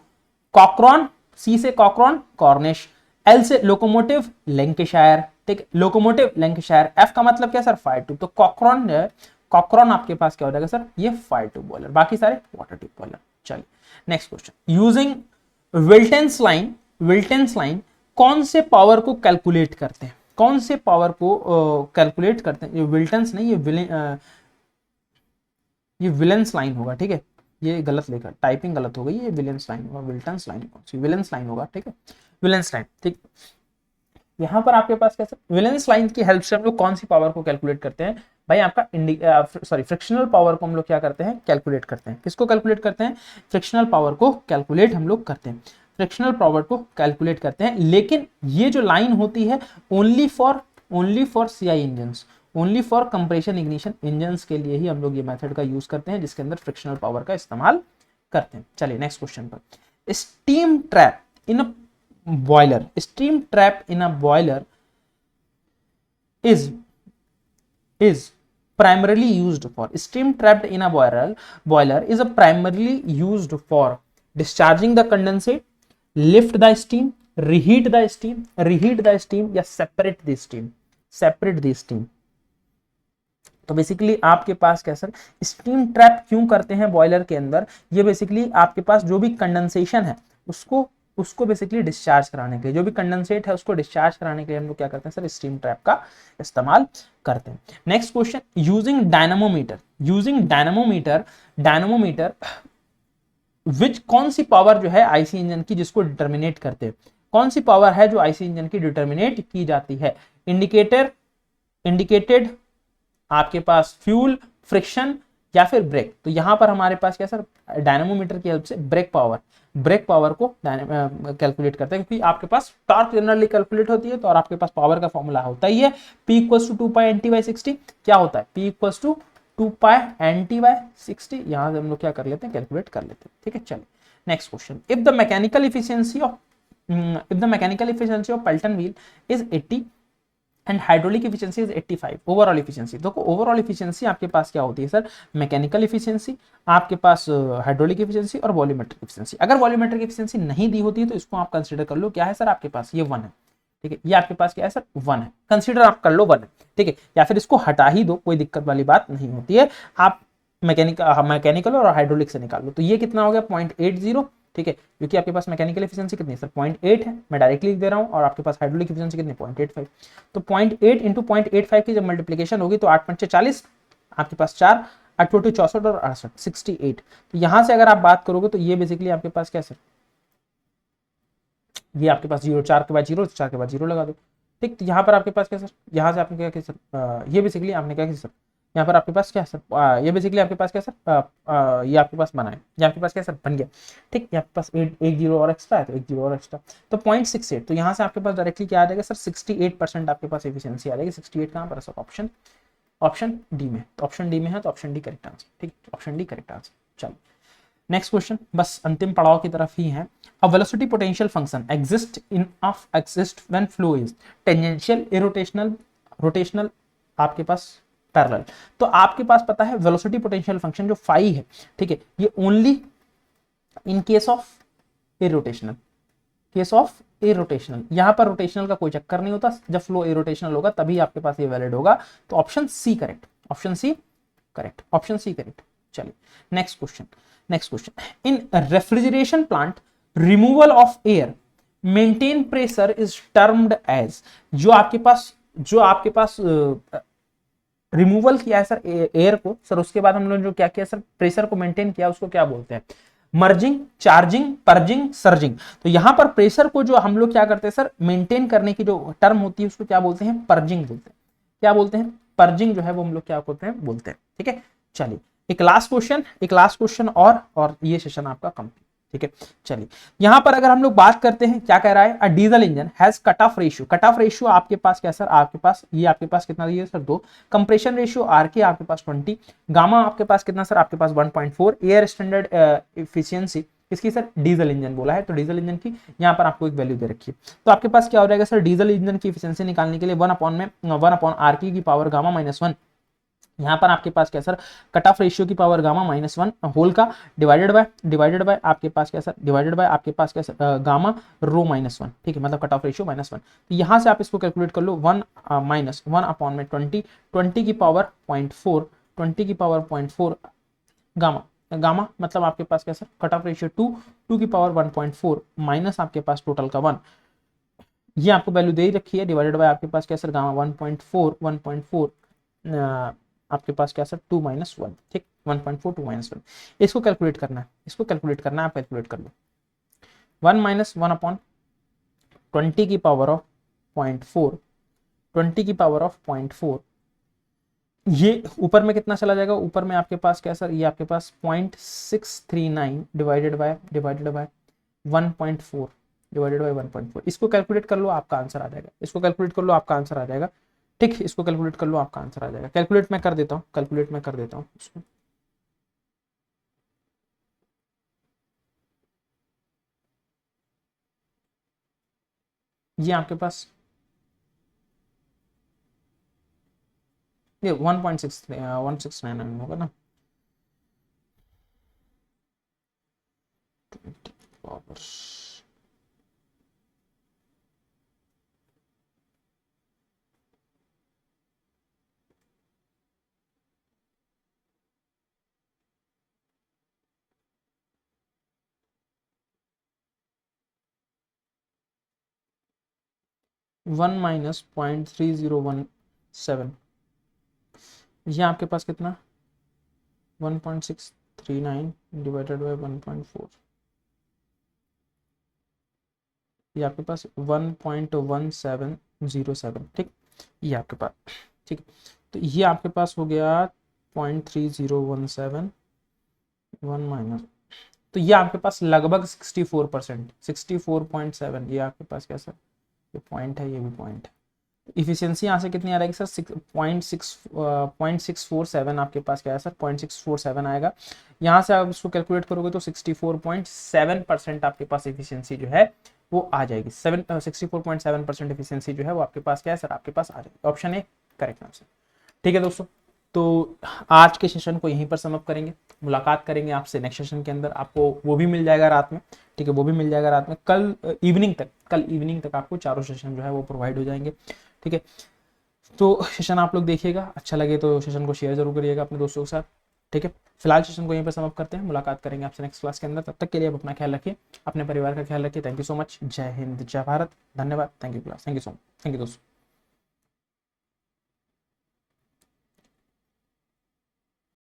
कॉकरॉन, C से कॉकरॉन कॉर्निश, L से लोकोमोटिव लैंकेशायर, ठीक, लोकोमोटिव लैंकेशायर, F का मतलब क्या सर, फायर ट्यूब, तो कॉकरॉन है, कॉकरॉन आपके पास क्या हो जाएगा सर, ये फायर ट्यूब बॉयलर, बाकी सारे वाटर ट्यूब बॉयलर। चलिए नेक्स्ट क्वेश्चन, यूजिंग विल्टन्स लाइन कौन से पावर को कैलकुलेट करते हैं, कौन से पावर को कैलकुलेट करते हैं, ये विल्टन्स नहीं, ये विलेंस लाइन होगा। ठीक है, ये गलत लिखा, टाइपिंग गलत हो गई, ये विलेंस लाइन होगा, विल्टन्स लाइन कौन सी, विलेंस लाइन होगा। ठीक है, विलेंस लाइन, ठीक। यहां पर आपके पास कैसे, विलेंस लाइन की हेल्प से हम लोग कौन सी पावर को कैलकुलेट करते हैं भाई, आपका फ्रिक्शनल पावर को हम लोग क्या करते हैं, कैलकुलेट करते हैं। किसको कैलकुलेट करते हैं, फ्रिक्शनल पावर को कैलकुलेट हम लोग करते हैं, फ्रिक्शनल पावर को कैलकुलेट करते हैं। लेकिन ये जो लाइन होती है only for CI engines, only for compression ignition engines के लिए ही हम लोग ये मेथड का यूज करते हैं, जिसके अंदर फ्रिक्शनल पावर का इस्तेमाल करते हैं। चलिए नेक्स्ट क्वेश्चन पर, steam trap in a boiler, steam trap in a boiler is primarily used for, steam trapped in a boiler is a primarily used for discharging the condensate, lift the steam, reheat the steam या separate the steam। तो basically आपके पास क्या sir, steam trap क्यों करते हैं boiler के अंदर, ये बेसिकली आपके पास जो भी कंडेंसेशन है उसको बेसिकली डिस्चार्ज कराने के लिए, जो भी कंडेंसेट है उसको डिस्चार्ज कराने के लिए हम लोग क्या करते हैं सर, स्टीम ट्रैप का इस्तेमाल करते हैं। नेक्स्ट क्वेश्चन, यूजिंग डायनामोमीटर विच, कौन सी पावर जो है आईसी इंजन की जिसको डिटर्मिनेट करते हैं, कौन सी पावर है जो आईसी इंजन की डिटर्मिनेट की जाती है, इंडिकेटेड आपके पास फ्यूल, फ्रिक्शन या फिर ब्रेक। तो यहां पर हमारे पास क्या सर, डायनामोमीटर की हेल्प से ब्रेक पावर को कैलकुलेट करते हैं, क्योंकि आपके पास टॉर्क जनरली कैलकुलेट होती है, तो और आपके पास पावर का फॉर्मूला होता ही है, P = 2π/NT/60। क्या होता है, P = 2π/NT/60। यहां से हम लोग क्या कर लेते हैं, कैलकुलेट कर लेते हैं। ठीक है, चलिए next question, if the mechanical efficiency of Pelton wheel is 80 and hydraulic efficiency is 85, overall efficiency. देखो ओवरऑल एफिशिएंसी आपके पास क्या होती है सर, मैकेनिकल एफिशिएंसी, आपके पास हाइड्रोलिक एफिशिएंसी और वॉल्यूमेट्रिक एफिशिएंसी। अगर वॉल्यूमेट्रिक एफिशिएंसी नहीं दी होती है तो इसको आप कंसीडर कर लो, क्या है सर आपके पास, ये 1 है। ठीक है, ये आपके पास क्या है सर, 1 है, कंसीडर आप कर लो 1 है। ठीक है, या फिर इसको हटा ही दो, कोई दिक्कत वाली बात नहीं होती है, आप मैकेनिकल और हाइड्रोलिक से निकाल लो। तो ये कितना हो गया, 0.80। ठीक है, क्योंकि आपके पास मैकेनिकल एफिशिएंसी कितनी है सर, 0.8 है, मैं डायरेक्टली लिख दे रहा हूं, और आपके पास हाइड्रोलिक एफिशिएंसी कितनी, 0.85। तो 0.8 × 0.85 की जब मल्टीप्लीकेशन होगी तो 8 × 5 = 40, आपके पास 4, 8 × 2 = 64 और 68 68। तो यहां से अगर आप बात करोगे तो ये बेसिकली आपके पास क्या सर, ये आपके पास 0, 4 के बाद 0, 4 के बाद 0 लगा दो। ठीक, तो यहाँ पर आपके पास क्या सर, यहाँ से आपने क्या किया सर, ये बेसिकली आपने क्या किया सर, यहाँ पर आपके पास क्या है सर, ये बेसिकली आपके पास क्या है सर, ये आपके पास बना है, ये आपके पास क्या है सर बन गया। ठीक, ये आपके पास एक जीरो और एक्स्ट्रा है तो एक जीरो और एक्स्ट्रा, तो 0.68, तो यहाँ से आपके पास डायरेक्टली क्या आ जाएगा सर 68% आपके पास एफिशिएंसी आ जाएगी। 68 कहाँ पर है सर, ऑप्शन ऑप्शन डी में, तो ऑप्शन डी में है तो ऑप्शन डी करेक्ट आंसर। ठीक, ऑप्शन डी करेक्ट आंसर। चलो नेक्स्ट क्वेश्चन, बस अंतिम पड़ाव की तरफ ही है। A velocity potential function exist when flow is tangential, irrotational, rotational, आपके पास पैरेलल। तो आपके पास पता है वेलोसिटी पोटेंशियल फंक्शन जो फाई है, ठीक है, ये only in case of irrotational, case of irrotational, यहां पर रोटेशनल का कोई चक्कर नहीं होता, जब फ्लो इरोटेशनल होगा तभी आपके पास ये वैलिड होगा। तो option C correct, option C correct, option C correct. चलिए next question, next question, in refrigeration plant removal of air maintain pressure is termed as, जो आपके पास रिमूवल किया है सर एयर को, सर उसके बाद हम लोग जो क्या किया सर प्रेशर को मेंटेन किया, उसको क्या बोलते हैं, मर्जिंग, चार्जिंग, पर्जिंग, सर्जिंग। तो यहां पर प्रेशर को जो हम लोग क्या करते हैं सर मेंटेन करने की जो टर्म होती है उसको क्या बोलते हैं, पर्जिंग बोलते हैं। क्या बोलते हैं, पर्जिंग जो है वो हम लोग क्या बोलते हैं। ठीक है, चलिए एक लास्ट क्वेश्चन, एक लास्ट क्वेश्चन और ये सेशन आपका कंप्लीट। ठीक है, चलिए यहां पर अगर हम लोग बात करते हैं, क्या कह रहा है, a diesel engine has cut off ratio, cut off ratio आपके पास क्या सर, आपके पास ये आपके पास कितना दिया सर 2, कंप्रेशन रेशियो आर के आपके पास 20, गामा आपके पास कितना सर, आपके पास 1.4, एयर स्टैंडर्ड एफिशिएंसी इसकी सर डीजल इंजन बोला है, तो डीजल इंजन की यहाँ पर आपको एक वैल्यू दे रखी है। तो आपके पास क्या हो जाएगा सर, डीजल इंजन की एफिशिएंसी निकालने के लिए 1 अपॉन आर की पावर गामा -1, यहाँ पर आपके पास क्या सर कट ऑफ रेशियो की पावर गामा -1 होल का डिवाइडेड बाय आपके पास क्या सर, डिवाइडेड बाय आपके पास क्या सर गामा रो -1। ठीक है, मतलब कट ऑफ रेशियो -1। तो यहाँ से आप इसको कैलकुलेट कर लो, 1 अपॉन में 20 की पावर 0.4, 20 की पावर 0.4 गामा मतलब आपके पास क्या सर कट ऑफ रेशियो 2 की पावर 1.4 माइनस आपके पास टोटल का 1, ये आपको वैल्यू दे ही रखी है, डिवाइडेड बाय आपके पास क्या सर गामा 1.4 आपके पास क्या सर 2 - 1। ठीक, 1.4 2 - 1, इसको कैलकुलेट करना है, इसको कैलकुलेट करना है, आप कैलकुलेट कर लो। 1 - 1 अपॉन 20 की पावर ऑफ 0.4, 20 की पावर ऑफ 0.4, ये ऊपर में कितना चला जाएगा, ऊपर में आपके पास क्या सर, ये आपके पास 0.639 डिवाइडेड बाय 1.4 डिवाइडेड बाय 1.4, इसको कैलकुलेट कर लो आपका आंसर आ जाएगा, इसको कैलकुलेट कर लो आपका आंसर आ जाएगा। ठीक, इसको कैलकुलेट कर लो आपका आंसर आ जाएगा। कैलकुलेट मैं कर देता हूँ, कैलकुलेट मैं कर देता हूँ इसको। ये आपके पास ये 1.6 होगा ना, 20 पावर 1 - 0.3017, ये आपके पास कितना 1.639 डिवाइडेड बाय 1.4, ये आपके पास 1.1707। ठीक, ये आपके पास, ठीक, तो ये आपके पास हो गया 0.3017 1 माइनस, तो ये आपके पास लगभग 64%, 64.7, ये आपके पास क्या सर, ये पॉइंट है, ये भी पॉइंट है। इफिशियंसी यहाँ से कितनी आ रहेगी सर, 0.647 आपके पास क्या है सर, 0.647 आएगा। यहाँ से आप इसको कैलकुलेट करोगे तो 64.7% आपके पास इफिशियंसी जो है वो आ जाएगी। 64.7% इफिशियंसी जो है वो आपके पास क्या है सर, आपके पास आ जाएगी। Option A correct answer. ठीक है दोस्तों, तो आज के सेशन को यहीं पर समाप्त करेंगे, मुलाकात करेंगे आपसे नेक्स्ट सेशन के अंदर। आपको वो भी मिल जाएगा रात में, ठीक है, वो भी मिल जाएगा रात में। कल इवनिंग तक आपको चारों सेशन जो है वो प्रोवाइड हो जाएंगे। ठीक है, तो सेशन आप लोग देखिएगा, अच्छा लगे तो सेशन को शेयर जरूर करिएगा अपने दोस्तों के साथ। ठीक है, फिलहाल सेशन को यहीं पर समाप्त करते हैं, मुलाकात करेंगे आपसे नेक्स्ट क्लास के अंदर। तब तक के लिए आप अपना ख्याल रखिए, अपने परिवार का ख्याल रखिए। थैंक यू सो मच, जय हिंद, जय भारत, धन्यवाद, thank you class, thank you so much, thank you दोस्तों।